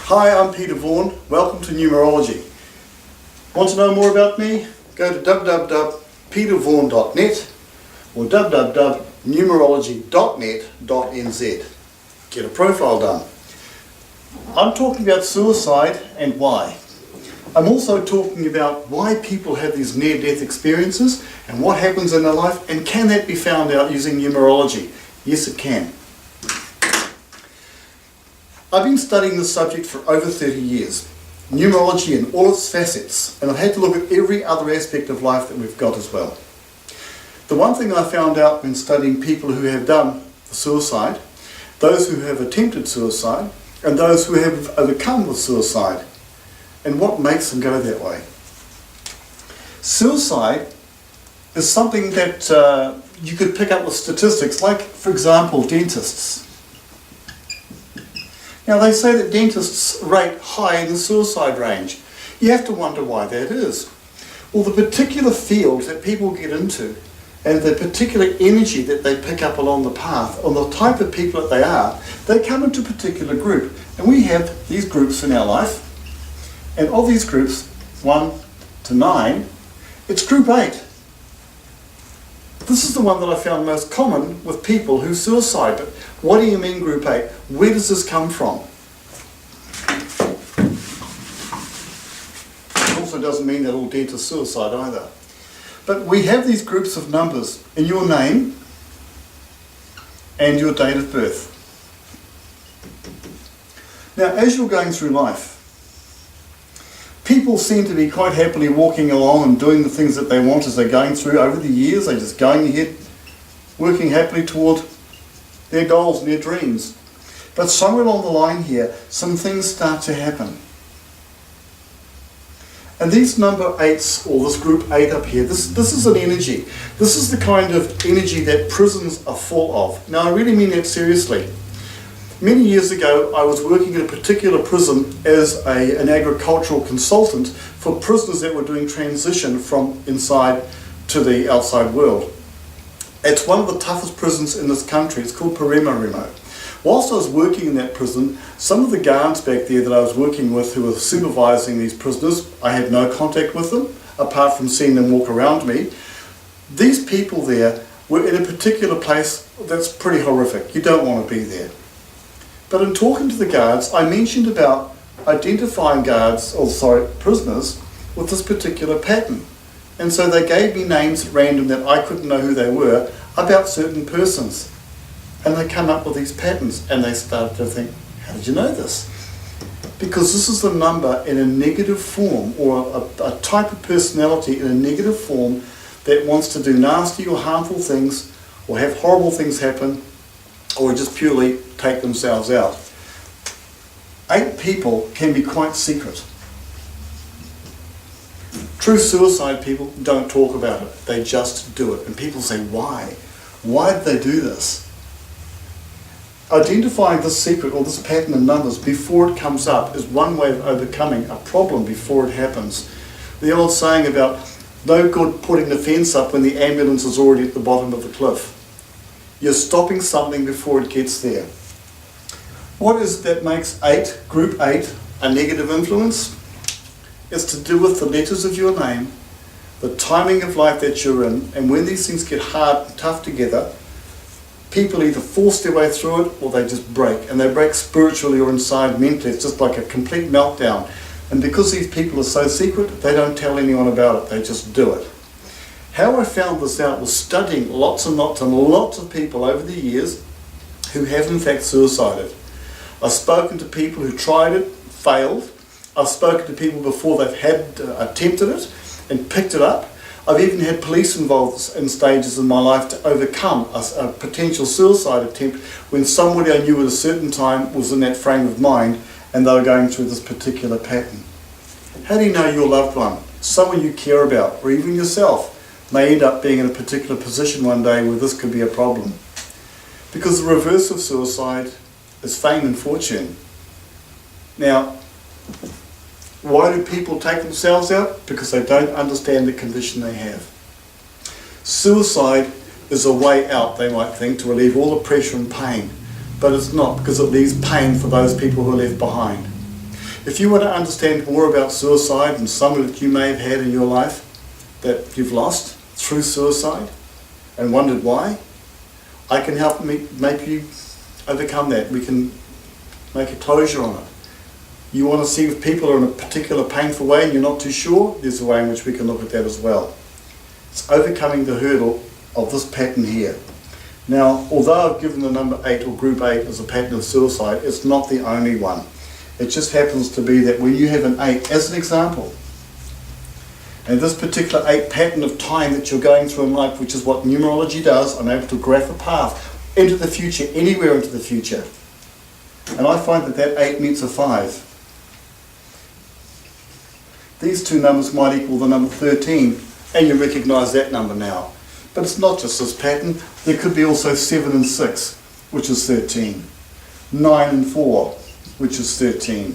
Hi, I'm Peter Vaughan. Welcome to Numerology. Want to know more about me? Go to www.petervaughan.net or www.numerology.net.nz. Get a profile done. I'm talking about suicide and why. I'm also talking about why people have these near-death experiences and what happens in their life, and can that be found out using numerology? Yes, it can. I've been studying this subject for over 30 years, numerology in all its facets, and I've had to look at every other aspect of life that we've got as well. The one thing I found out when studying people who have done suicide, those who have attempted suicide, and those who have overcome with suicide, and what makes them go that way. Suicide is something that you could pick up with statistics, like, for example, dentists. Now, they say that dentists rate high in the suicide range. You have to wonder why that is. Well, the particular field that people get into and the particular energy that they pick up along the path, or the type of people that they come into a particular group. And we have these groups in our life. And of these groups, 1 to 9, it's group 8. This is the one that I found most common with people who suicide. But what do you mean group 8? Where does this come from? It also doesn't mean that all dentists suicide either. But we have these groups of numbers in your name and your date of birth. Now, as you're going through life, people seem to be quite happily walking along and doing the things that they want as they're going through. Over the years, they're just going ahead, working happily toward their goals and their dreams. But somewhere along the line here, some things start to happen. And these number 8s, or this group 8 up here, this is an energy. This is the kind of energy that prisons are full of. Now, I really mean that seriously. Many years ago, I was working in a particular prison as an agricultural consultant for prisoners that were doing transition from inside to the outside world. It's one of the toughest prisons in this country. It's called Paramaribo. Whilst I was working in that prison, some of the guards back there that I was working with who were supervising these prisoners, I had no contact with them, apart from seeing them walk around me. These people there were in a particular place that's pretty horrific. You don't want to be there. But in talking to the guards, I mentioned about identifying prisoners with this particular pattern. And so they gave me names at random that I couldn't know who they were about certain persons. And they come up with these patterns, and they started to think, how did you know this? Because this is the number in a negative form, or a type of personality in a negative form that wants to do nasty or harmful things, or have horrible things happen, or just purely take themselves out. 8 people can be quite secret. True suicide people don't talk about it. They just do it. And people say, why? Why did they do this? Identifying this secret or this pattern of numbers before it comes up is one way of overcoming a problem before it happens. The old saying about no good putting the fence up when the ambulance is already at the bottom of the cliff. You're stopping something before it gets there. What is it that makes group 8, a negative influence? It's to do with the letters of your name, the timing of life that you're in, and when these things get hard and tough together, people either force their way through it or they just break. And they break spiritually or inside mentally. It's just like a complete meltdown. And because these people are so secret, they don't tell anyone about it. They just do it. How I found this out was studying lots and lots and lots of people over the years who have in fact suicided. I've spoken to people who tried it, failed. I've spoken to people before they've attempted it and picked it up. I've even had police involved in stages in my life to overcome a potential suicide attempt when somebody I knew at a certain time was in that frame of mind and they were going through this particular pattern. How do you know your loved one, someone you care about, or even yourself, may end up being in a particular position one day where this could be a problem? Because the reverse of suicide is fame and fortune. Now, why do people take themselves out? Because they don't understand the condition they have. Suicide is a way out, they might think, to relieve all the pressure and pain. But it's not, because it leaves pain for those people who are left behind. If you want to understand more about suicide and some that you may have had in your life that you've lost through suicide and wondered why, I can help make you overcome that. We can make a closure on it. You want to see if people are in a particular painful way and you're not too sure, there's a way in which we can look at that as well. It's overcoming the hurdle of this pattern here. Now, although I've given the number 8 or group 8 as a pattern of suicide, it's not the only one. It just happens to be that when you have an 8, as an example, and this particular 8 pattern of time that you're going through in life, which is what numerology does, I'm able to graph a path into the future, anywhere into the future. And I find that that 8 meets a 5. These two numbers might equal the number 13, and you recognise that number now. But it's not just this pattern. There could be also 7 and 6, which is 13. 9 and 4, which is 13.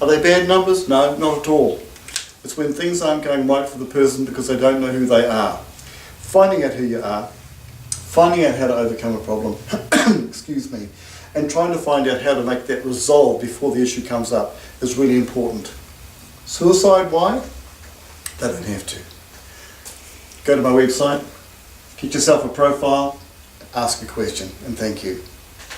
Are they bad numbers? No, not at all. It's when things aren't going right for the person because they don't know who they are. Finding out who you are, finding out how to overcome a problem, excuse me, and trying to find out how to make that resolve before the issue comes up is really important. Suicide, why? They don't have to. Go to my website, get yourself a profile, ask a question, and thank you.